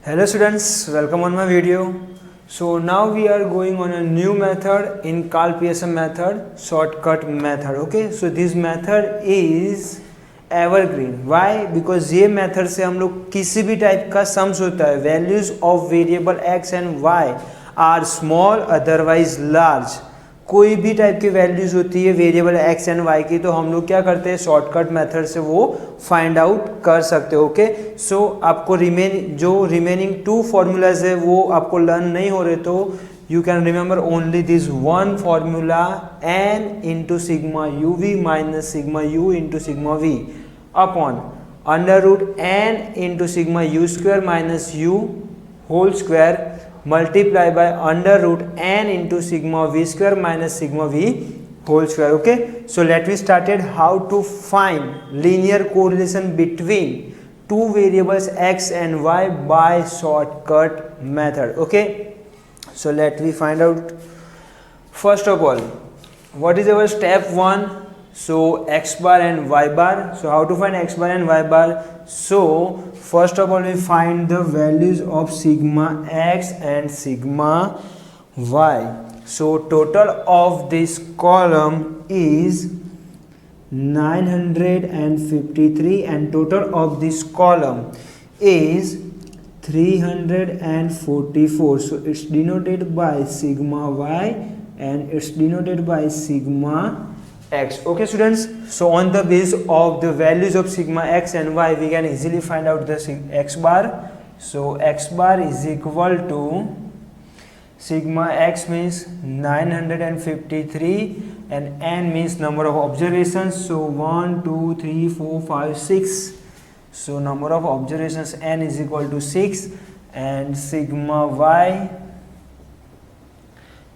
Hello students, welcome on my video. So now we are going on a new method in Carl Pearson method, shortcut method. Okay, so this method is evergreen. Why? Because ये method से हम लोग किसी भी type का sums होता है, values of variable x and y are small otherwise large. कोई भी टाइप की वैल्यूज होती है वेरिएबल एक्स एंड वाई की, तो हम लोग क्या करते हैं, शॉर्टकट मेथड से वो फाइंड आउट कर सकते हो. ओके, सो आपको रिमेनिंग टू फॉर्मूलाज है वो आपको लर्न नहीं हो रहे, तो you can remember only this one formula, N into sigma U V minus sigma U into sigma V upon under root N into sigma U square minus U whole square multiply by under root n into sigma v square minus sigma v whole square. Okay, so let me started how to find linear correlation between two variables x and y by shortcut method. Okay, so let me find out. First of all, what is our step 1? So x bar and y bar. So how to find x bar and y bar? So first of all we find the values of sigma x and sigma y. So total of this column is 953 and total of this column is 344. So it's denoted by sigma y and it's denoted by sigma x. Okay students, so on the basis of the values of sigma x and y we can easily find out the x bar. So x bar is equal to sigma x means 953 and n means number of observations. So 1 2 3 4 5 6. So number of observations n is equal to 6 and sigma y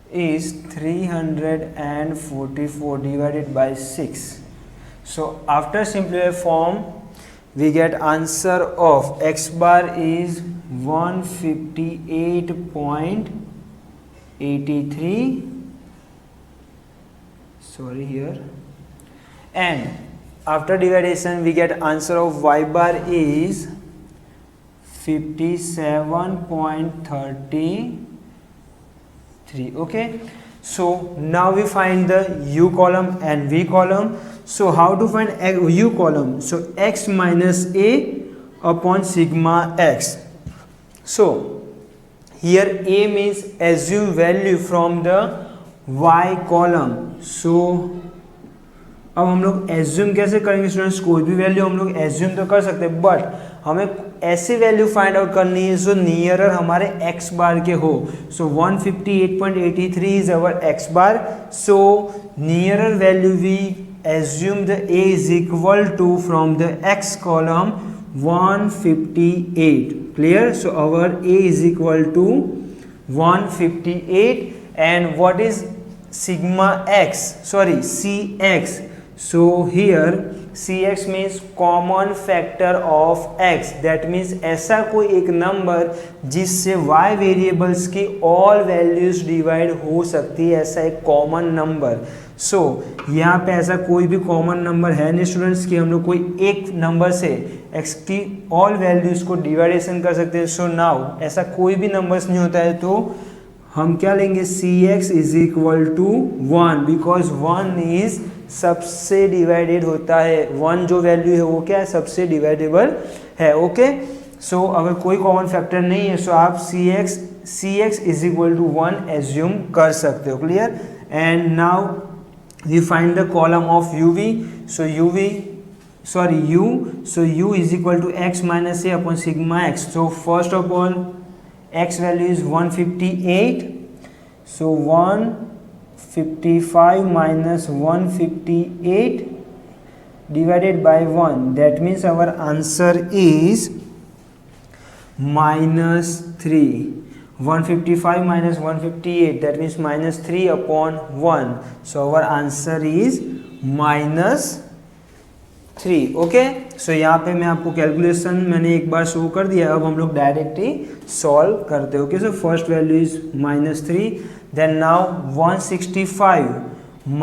is 344 divided by 6. So after simplified form we get answer of x bar is 158.83, sorry here, and after division we get answer of y bar is 57.33. Okay, so now we find the u column and v column. So how to find u column? So x minus a upon sigma x. So here a means assume value from the y column. So अब हम लोग assume कैसे करेंगे students, कोई भी value हम लोग assume तो कर सकते हैं, बट हमें ऐसी वैल्यू फाइंड आउट करनी है जो नियरर हमारे एक्स बार के हो. So 158.83 is our X bar. So nearer value we assume the A is equal to from the X column 158. Clear? So our A is equal to 158 and what is sigma x, sorry cx. So here cx means common factor of x, that means ऐसा कोई एक number जिससे y variables की all values divide हो सकती है, ऐसा एक कॉमन नंबर. सो यहाँ पे ऐसा कोई भी कॉमन नंबर है नहीं स्टूडेंट्स कि हम लोग कोई एक नंबर से x की ऑल वैल्यूज को डिवाइडेशन कर सकते हैं. सो नाउ ऐसा कोई भी नंबर्स नहीं होता है, तो हम क्या लेंगे, cx is equal to 1 because 1 इज सबसे डिवाइडेड होता है. 1 जो वैल्यू है वो क्या है, सबसे डिवाइडेबल है. ओके, सो अगर कोई कॉमन फैक्टर नहीं है सो आप cx is equal to 1 assume कर सकते हो. Clear? And now we find the column of uv. So u is equal to x minus a upon sigma x. So first of all x value is 158. So 155 minus 158 divided by 1. That means our answer is minus 3. 155 minus 158, that means minus 3 upon 1. So our answer is minus 3. Okay, सो यहाँ पे मैं आपको calculation मैंने एक बार show कर दिया, अब हम लोग डायरेक्ट ही सॉल्व करते. Okay, so first value is minus 3. Then now 165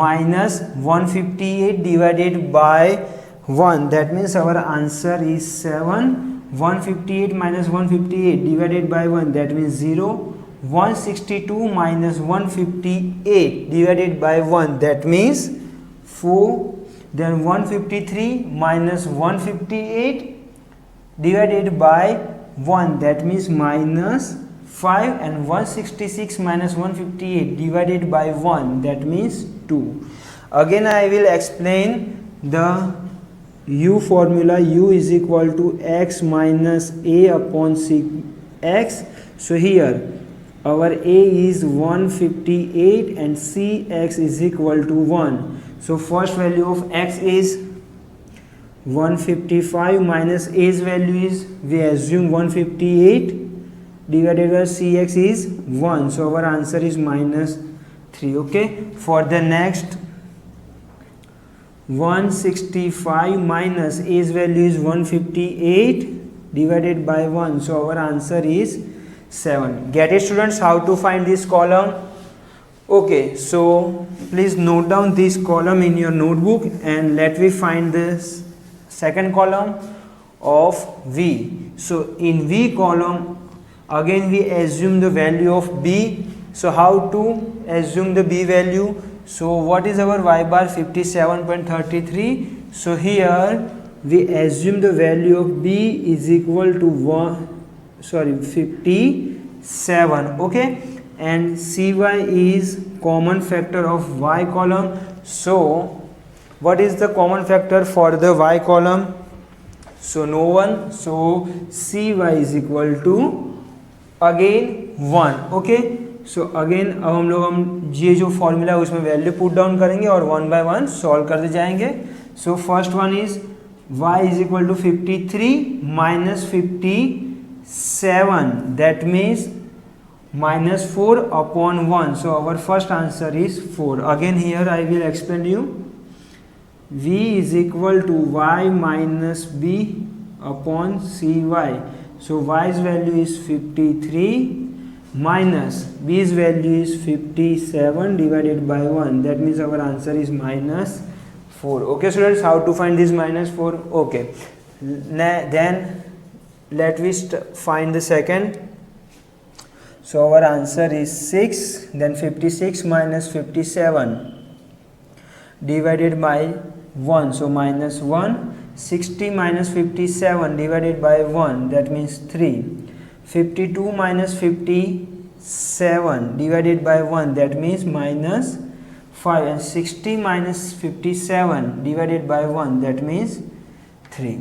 minus 158 divided by 1, that means our answer is 7 158 minus 158 divided by 1, that means 0. 162 minus 158 divided by 1, that means 4. Then 153 minus 158 divided by 1, that means minus 5. And 166 minus 158 divided by 1, that means 2. Again I will explain the u formula. U is equal to x minus a upon x. So here our a is 158 and cx is equal to 1. So first value of x is 155 minus a's value is, we assume 158 divided by cx is 1. So our answer is minus 3. Okay. For the next, 165 minus a's value is 158 divided by 1. So our answer is 7. Get it, students, how to find this column? Okay, so please note down this column in your notebook and let me find this second column of V. So in V column, again we assume the value of B. So how to assume the B value? So what is our y bar? 57.33. So here we assume the value of B is equal to 57. Okay, and cy is common factor of y column. So what is the common factor for the y column? So no one. So cy is equal to again 1. Okay, so again अब हम ये जो formula है उसमें value put down करेंगे और 1 bye 1 solve करते जाएंगे. So first one is y is equal to 53 minus 57, that means minus 4 upon 1. So our first answer is 4. Again here I will explain you. V is equal to y minus b upon cy. So y's value is 53 minus b's value is 57 divided by 1. That means our answer is minus 4. Okay students, how to find this minus 4? Okay, then let me find the second. So our answer is 6. Then 56 minus 57 divided by 1. So minus 1. 60 minus 57 divided by 1. That means 3. 52 minus 57 divided by 1. That means minus 5. And 60 minus 57 divided by 1. That means 3.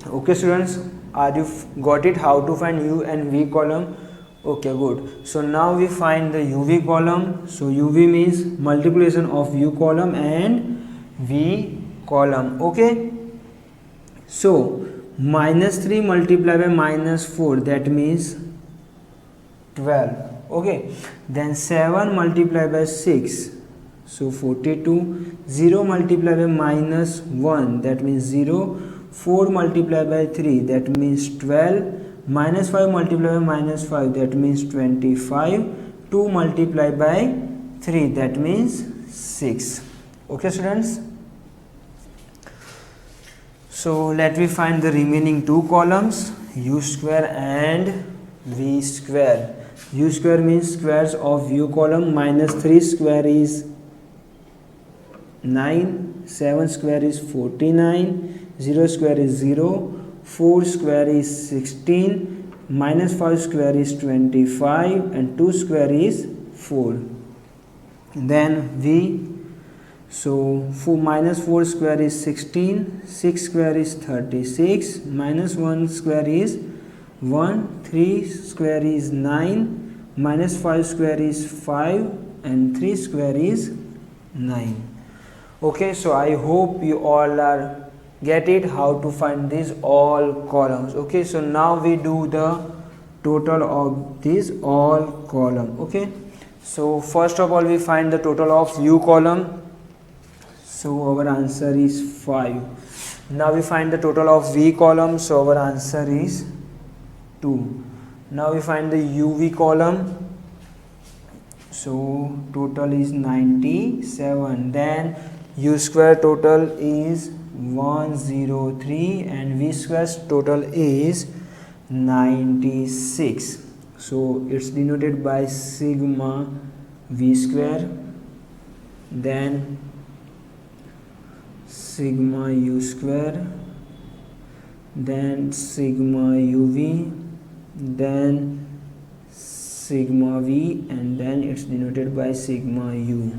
Okay students, are you got it? How to find U and V column? Okay, good. So now we find the UV column. So UV means multiplication of U column and V column. Okay, so minus 3 multiplied by minus 4, that means 12. Okay, then 7 multiplied by 6, so 42. 0 multiplied by minus 1, that means 0. 4 multiplied by 3, that means 12. Minus 5 multiplied by minus 5, that means 25. 2 multiplied by 3, that means 6. Okay students, so let me find the remaining two columns, U square and V square. U square means squares of U column. Minus 3 square is 9. 7 square is 49. 0 square is 0. 4 square is 16, minus 5 square is 25, and 2 square is 4. Then V, so minus 4 square is 16, 6 square is 36, minus 1 square is 1, 3 square is 9, minus 5 square is 5, and 3 square is 9. Okay, so I hope you all are get it how to find these all columns. Okay, so now we do the total of these all column. Okay, so first of all we find the total of U column. So our answer is 5. Now we find the total of V column. So our answer is 2. Now we find the UV column. So total is 97. Then U square total is 103 and v square total is 96. So it's denoted by sigma v square, then sigma u square, then sigma uv, then sigma v, and then it's denoted by sigma u.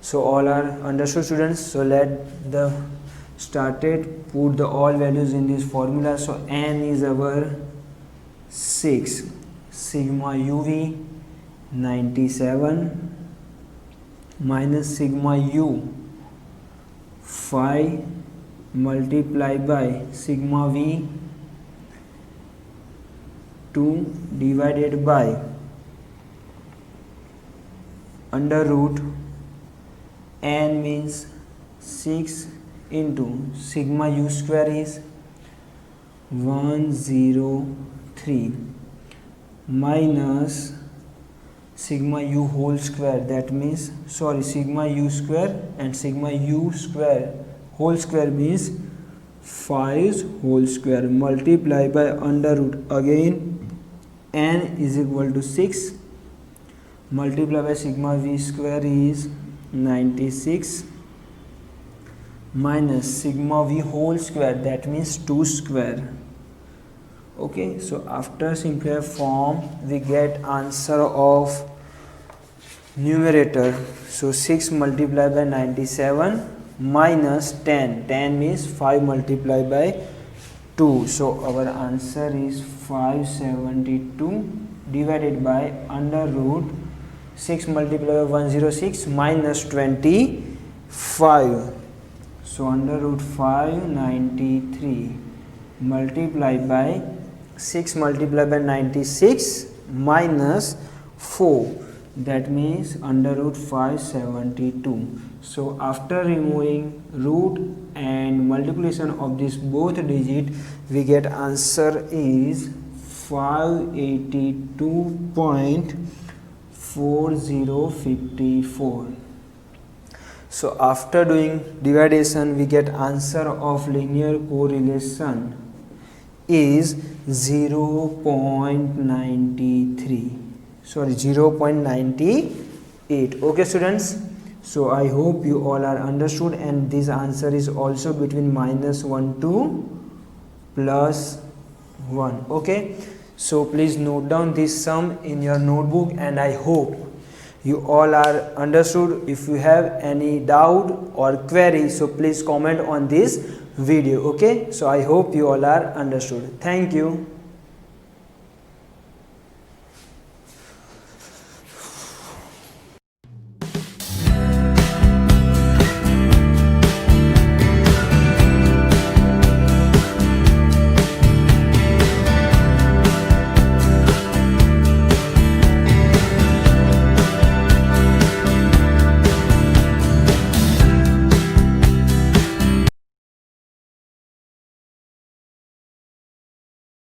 So all are understood, students. So let the started, put the all values in this formula. So n is our 6, sigma uv 97 minus sigma u 5 multiplied by sigma v 2 divided by under root n means 6 into sigma u square is 103 minus sigma u whole square, that means sigma u square and sigma u square whole square means 5 whole square multiplied by under root, again n is equal to 6 multiplied by sigma v square is 96 minus sigma v whole square, that means 2 square. Okay, so after simplified form we get answer of numerator. So 6 multiplied by 97 minus 10 means 5 multiplied by 2. So our answer is 572 divided by under root 6 multiplied by 106 minus 25. So under root 593 multiplied by 6 multiplied by 96 minus 4, that means under root 572. So after removing root and multiplication of this both digit, we get answer is 582.4054. So after doing division, we get answer of linear correlation is 0.98. Okay students, so I hope you all are understood, and this answer is also between -1 to +1. Okay, so please note down this sum in your notebook, and I hope you all are understood. If you have any doubt or query, so please comment on this video. Okay, so I hope you all are understood. Thank you.